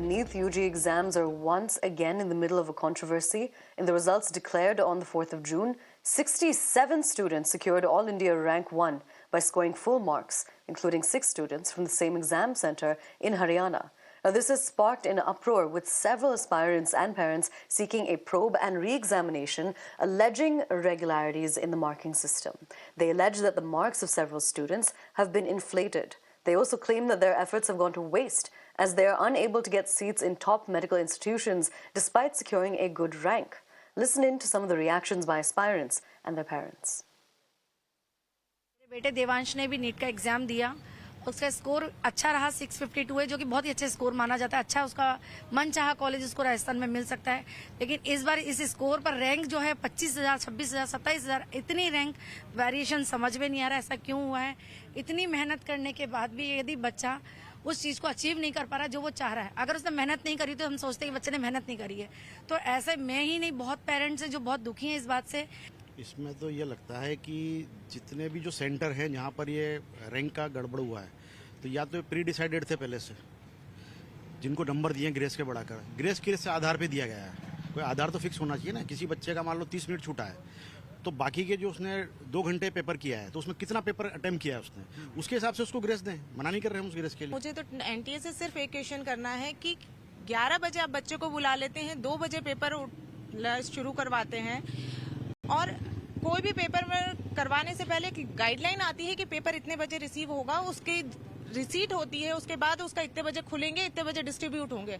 the NEET UG exams are once again in the middle of a controversy. In the results declared on the 4th of June, 67 students secured All India Rank 1 by scoring full marks, including 6 students from the same exam centre in Haryana. Now, this has sparked an uproar with several aspirants and parents seeking a probe and re-examination, alleging irregularities in the marking system. They allege that the marks of several students have been inflated. They also claim that their efforts have gone to waste as they are unable to get seats in top medical institutions despite securing a good rank. Listen in to some of the reactions by aspirants and their parents. बेटे देवांश ने भी NEET का exam दिया, उसका score अच्छा रहा 652 है, जो कि बहुत ही अच्छे स्कोर माना जाता है। अच्छा उसका मन चाहा कॉलेज उसको राजस्थान में मिल सकता है, लेकिन इस बार इस स्कोर पर रैंक जो है 25,000, 26,000, 27,000 इतनी रैंक वेरिएशन समझ में नहीं आ रहा है। ऐसा क्यों हुआ है? इतनी मेहनत करने के बाद भी यदि बच्चा उस चीज को अचीव नहीं कर पा रहा जो वो चाह रहा है, अगर उसने मेहनत नहीं करी तो हम सोचते हैं कि बच्चे ने मेहनत नहीं करी है। तो ऐसे मैं ही नहीं, बहुत पेरेंट्स हैं जो बहुत दुखी हैं इस बात से। इसमें तो ये लगता है कि जितने भी जो सेंटर हैं जहाँ पर ये रैंक का गड़बड़ हुआ है, तो या तो प्री डिसाइडेड थे पहले से, जिनको नंबर दिए ग्रेस के बढ़ाकर, ग्रेस किस आधार पे दिया गया है? कोई आधार तो फिक्स होना चाहिए ना। किसी बच्चे का मान लो 30 मिनट छूटा है, तो बाकी के जो उसने 2 घंटे पेपर किया है, तो उसमें कितना पेपर अटेम्प्ट किया है उसने, उसके हिसाब से उसको ग्रेस दें। मना नहीं कर रहे हैं उस ग्रेस के लिए। मुझे तो एनटीए से सिर्फ एक क्वेश्चन करना है कि 11 बजे आप बच्चे को बुला लेते हैं, 2 बजे पेपर शुरू करवाते हैं, और कोई भी पेपर में करवाने से पहले एक गाइडलाइन आती है कि पेपर इतने बजे रिसीव होगा, उसकी रिसीट होती है, उसके बाद उसका इतने बजे खुलेंगे, इतने बजे डिस्ट्रीब्यूट होंगे।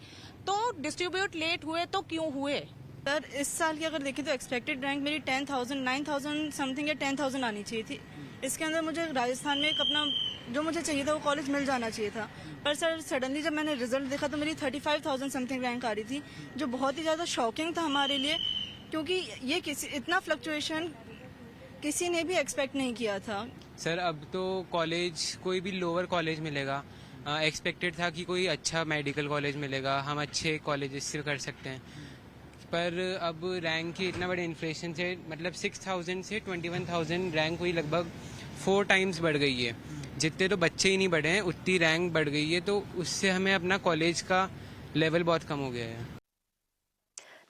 तो डिस्ट्रीब्यूट लेट हुए तो क्यों हुए? सर, इस साल की अगर देखें तो एक्सपेक्टेड रैंक मेरी 10,000, 9,000 समथिंग या 10,000 आनी चाहिए थी। इसके अंदर मुझे राजस्थान में एक अपना जो मुझे चाहिए था वो कॉलेज मिल जाना चाहिए था, पर सर सडनली जब मैंने रिजल्ट देखा तो मेरी 35,000 समथिंग रैंक आ रही थी, जो बहुत ही ज़्यादा शॉकिंग था हमारे लिए, क्योंकि ये इतना फ्लक्चुएशन किसी ने भी एक्सपेक्ट नहीं किया था। सर, अब तो कॉलेज कोई भी लोअर कॉलेज मिलेगा, एक्सपेक्टेड था कि कोई अच्छा मेडिकल कॉलेज मिलेगा, हम अच्छे कॉलेज से कर सकते हैं, पर अब रैंक की इतना बड़े इन्फ्लेशन से, मतलब 6,000 से 21,000 रैंक हुई, लगभग 4 टाइम्स बढ़ गई है। जितने तो बच्चे ही नहीं बढ़े हैं उतनी रैंक बढ़ गई है, तो उससे हमें अपना कॉलेज का लेवल बहुत कम हो गया है।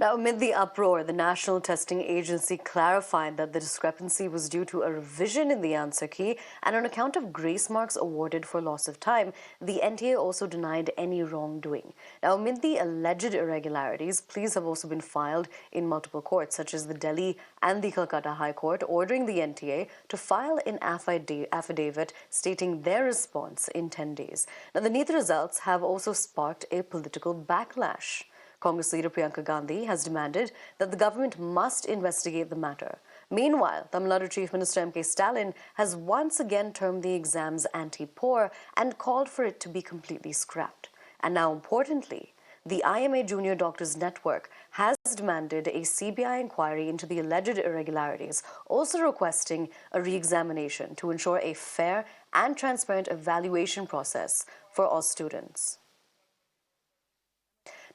Now, amid the uproar, the National Testing Agency clarified that the discrepancy was due to a revision in the answer key, and on account of grace marks awarded for loss of time, the NTA also denied any wrongdoing. Now, amid the alleged irregularities, pleas have also been filed in multiple courts, such as the Delhi and the Calcutta High Court, ordering the NTA to file an affidavit stating their response in 10 days. Now, the NEET results have also sparked a political backlash. Congress leader Priyanka Gandhi has demanded that the government must investigate the matter. Meanwhile, Tamil Nadu Chief Minister M.K. Stalin has once again termed the exams anti-poor and called for it to be completely scrapped. And now, importantly, the IMA Junior Doctors network has demanded a CBI inquiry into the alleged irregularities, also requesting a re-examination to ensure a fair and transparent evaluation process for all students.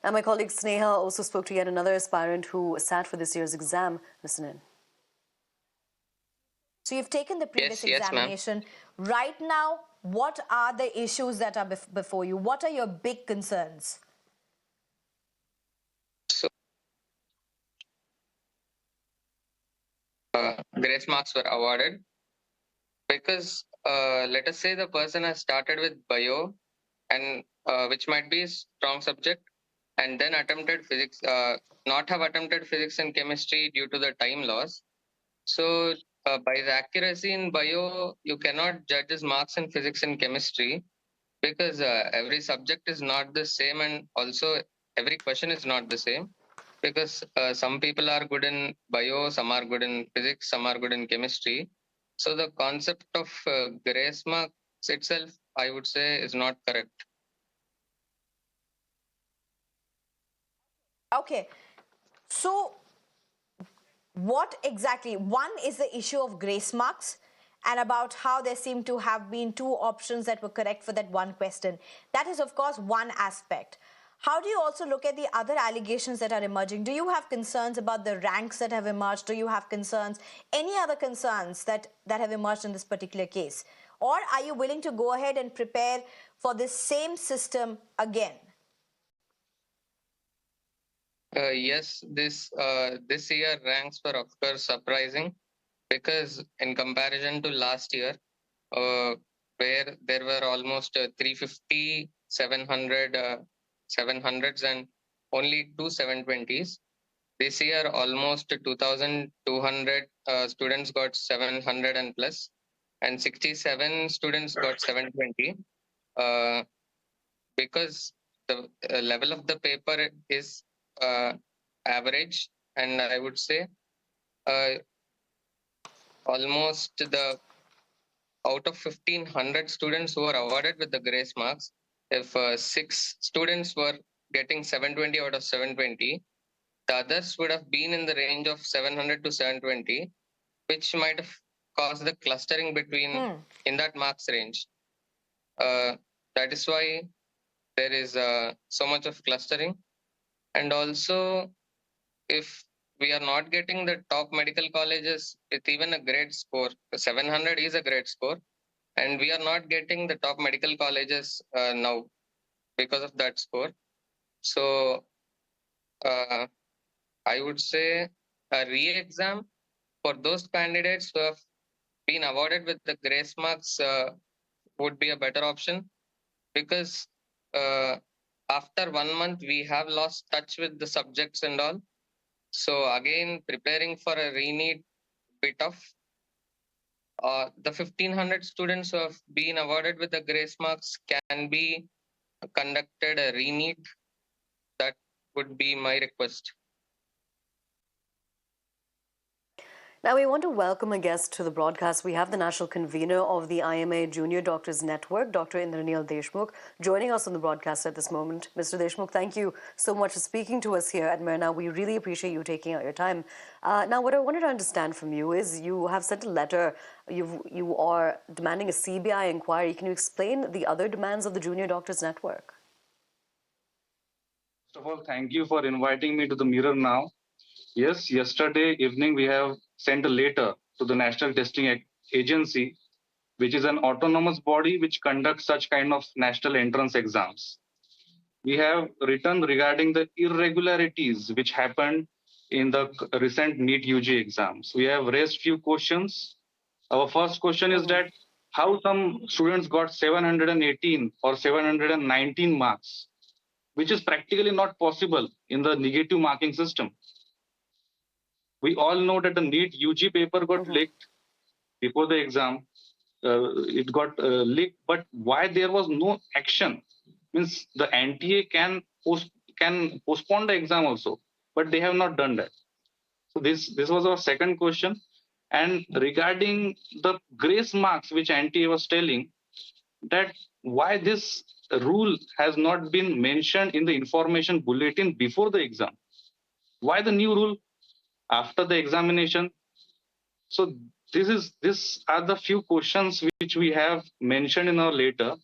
Now, my colleague Sneha also spoke to yet another aspirant who sat for this year's exam. Listen in. So you've taken the previous examination. Right now, what are the issues that are before you? What are your big concerns? So, grace marks were awarded because let us say the person has started with bio, and which might be a strong subject, and then attempted physics, not have attempted physics and chemistry due to the time loss. So by the accuracy in bio, you cannot judge his marks in physics and chemistry, because every subject is not the same, and also every question is not the same, because some people are good in bio, some are good in physics, some are good in chemistry. So the concept of grace marks itself, I would say, is not correct. Okay, so what exactly? One is the issue of grace marks and about how there seem to have been 2 options that were correct for that one question. That is, of course, one aspect. How do you also look at the other allegations that are emerging? Do you have concerns about the ranks that have emerged? Do you have concerns, any other concerns that have emerged in this particular case? Or are you willing to go ahead and prepare for this same system again? Yes, this year ranks were of course surprising because in comparison to last year, where there were almost 350, 700, 700s and only two 720s. This year, almost 2,200 students got 700 and plus, and 67 students got 720. Uh, because the level of the paper is uh, average, and I would say uh, almost the out of 1,500 students who are awarded with the grace marks, if six students were getting 720 out of 720, the others would have been in the range of 700 to 720, which might have caused the clustering between in that marks range. That is why there is so much of clustering. And also, if we are not getting the top medical colleges with even a great score, 700 is a great score, and we are not getting the top medical colleges now because of that score. So uh, I would say a re-exam for those candidates who have been awarded with the grace marks would be a better option, because uh, after 1 month we have lost touch with the subjects and all. So again, preparing for a re-NEET bit of the 1,500 students who have been awarded with the grace marks can be conducted a re-NEET. That would be my request. Now, we want to welcome a guest to the broadcast. We have the national convener of the IMA Junior Doctors Network, Dr. Indranil Deshmukh, joining us on the broadcast at this moment. Mr. Deshmukh, thank you so much for speaking to us here at Myrna. We really appreciate you taking out your time. Now, what I wanted to understand from you is you have sent a letter. You are demanding a CBI inquiry. Can you explain the other demands of the Junior Doctors Network? First of all, thank you for inviting me to the Mirror now. Yes, yesterday evening we have sent a letter to the National Testing Agency, which is an autonomous body which conducts such kind of national entrance exams. We have written regarding the irregularities which happened in the recent NEET UG exams. We have raised few questions. Our first question is that how some students got 718 or 719 marks, which is practically not possible in the negative marking system. We all know that the NEET UG paper got leaked before the exam. It got leaked, but why there was no action? Means the NTA can postpone the exam also, but they have not done that. So this was our second question. And regarding the grace marks, which NTA was telling, that why this rule has not been mentioned in the information bulletin before the exam? Why the new rule after the examination? So these are the few questions which we have mentioned in our letter.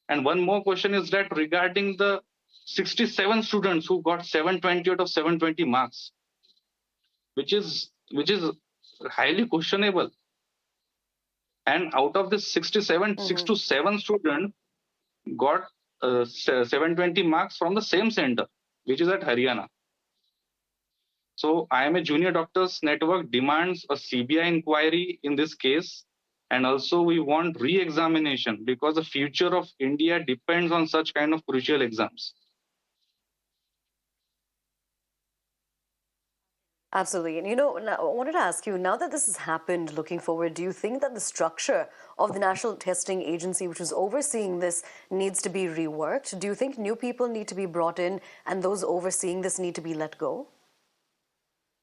And one more question is that regarding the 67 students who got 720 out of 720 marks, which is highly questionable. And out of this 67, 6 to 7 students got 720 marks from the same center, which is at Haryana. So IMA Junior Doctors Network demands a CBI inquiry in this case. And also we want re-examination because the future of India depends on such kind of crucial exams. Absolutely. And I wanted to ask you, now that this has happened, looking forward, do you think that the structure of the National Testing Agency, which is overseeing this, needs to be reworked? Do you think new people need to be brought in and those overseeing this need to be let go?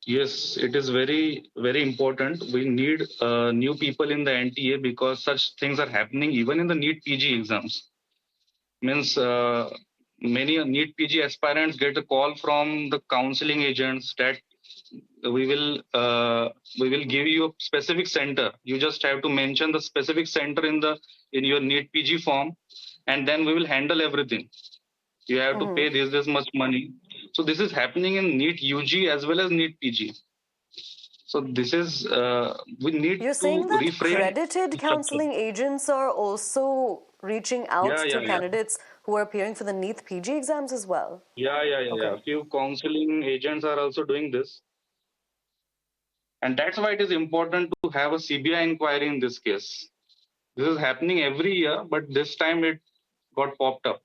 Yes, it is very, very important. We need new people in the NTA because such things are happening even in the NEET PG exams. Means many NEET PG aspirants get a call from the counseling agents that we will give you a specific center. You just have to mention the specific center in your NEET PG form, and then we will handle everything. You have to pay this much money. So this is happening in NEET UG as well as NEET PG. So this is we need You're to saying that reframe credited counseling agents are also reaching out to candidates who are appearing for the NEET PG exams as well? Yeah. Few counseling agents are also doing this. And that's why it is important to have a CBI inquiry in this case. This is happening every year, but this time it got popped up.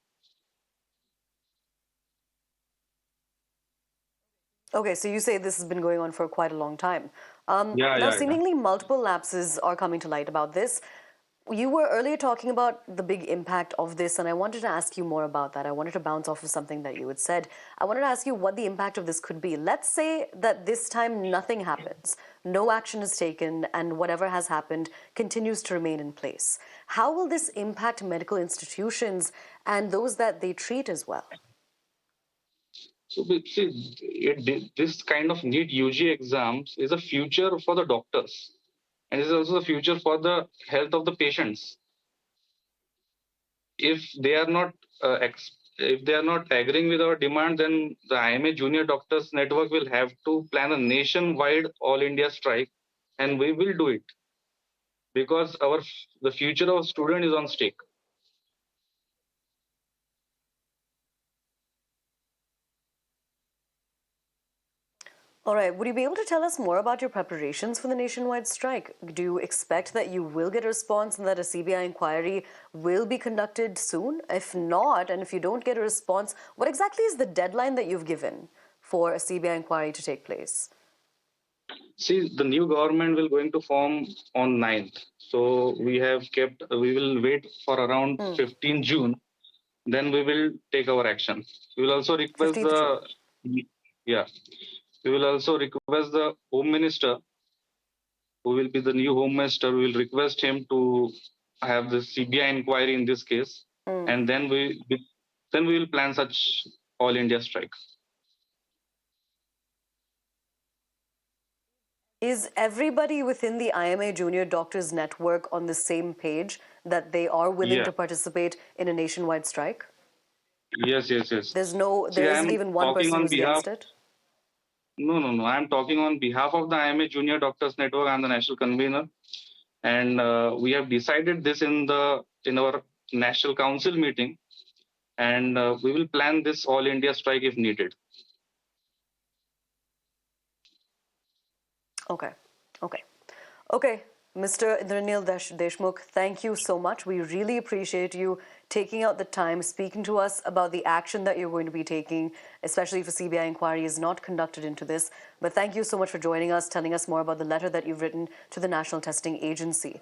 Okay, so you say this has been going on for quite a long time. Yeah. Seemingly multiple lapses are coming to light about this. You were earlier talking about the big impact of this, and I wanted to ask you more about that. I wanted to bounce off of something that you had said. I wanted to ask you what the impact of this could be. Let's say that this time nothing happens, no action is taken, and whatever has happened continues to remain in place. How will this impact medical institutions and those that they treat as well? So see, this kind of NEET UG exams is a future for the doctors, and it is also the future for the health of the patients. If they are not if they are not agreeing with our demand, then the IMA Junior Doctors Network will have to plan a nationwide all India strike, and we will do it because the future of student is on stake. All right, would you be able to tell us more about your preparations for the nationwide strike? Do you expect that you will get a response and that a CBI inquiry will be conducted soon? If not, and if you don't get a response, what exactly is the deadline that you've given for a CBI inquiry to take place? See, the new government will going to form on 9th. So we will wait for around 15 June. Then we will take our action. We will also request 15th June. yeah, we will also request the Home Minister, who will be the new Home Minister. We will request him to have the CBI inquiry in this case, and then we will plan such all India strike. Is everybody within the IMA Junior Doctors Network on the same page that they are willing Yeah. to participate in a nationwide strike? Yes. There isn't even one person who's against it? No. I'm talking on behalf of the IMA Junior Doctors Network. I'm the national convener, and we have decided this in our national council meeting, and we will plan this all India strike if needed. Okay, Mr. Indranil Deshmukh, thank you so much. We really appreciate you taking out the time, speaking to us about the action that you're going to be taking, especially if a CBI inquiry is not conducted into this. But thank you so much for joining us, telling us more about the letter that you've written to the National Testing Agency.